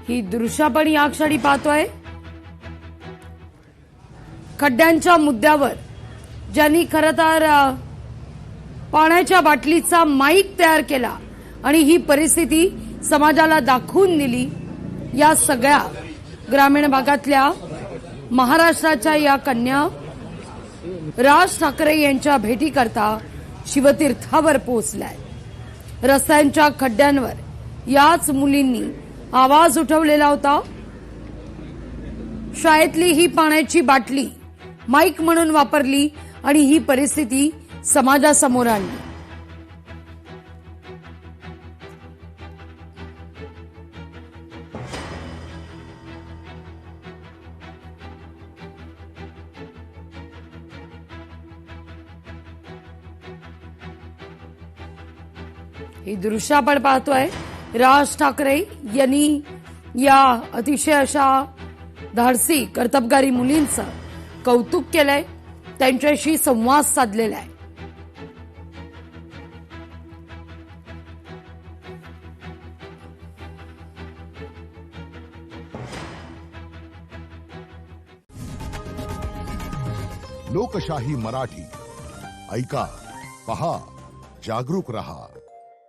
ही दृश्य आपण या क्षणी पाहतोय। खड्ड्यांच्या मुद्द्यावर ज्यांनी खरं तर पाण्याच्या बाटलीचा माईक तयार केला आणि ही परिस्थिती समाजाला दाखवून दिली, या सगळ्या ग्रामीण भागातल्या महाराष्ट्राच्या या कन्या राज ठाकरे यांच्या भेटीकरता शिवतीर्थावर पोहोचलाय। रस्त्यांच्या खड्ड्यांवर याच मुलींनी आवाज उठवलेला होता। शाळेतली ही पाण्याची बाटली माईक म्हणून वापरली आणि ही परिस्थिती समाजासमोर आणली। ही दृश्य आपण पाहतोय। राज ठाकरे यांनी या अतिशय अशा धाडसी कर्तबगारी मुलींचं कौतुक केलंय, त्यांच्याशी संवाद साधलेला आहे। लोकशाही मराठी ऐका, पहा, जागरूक रहा।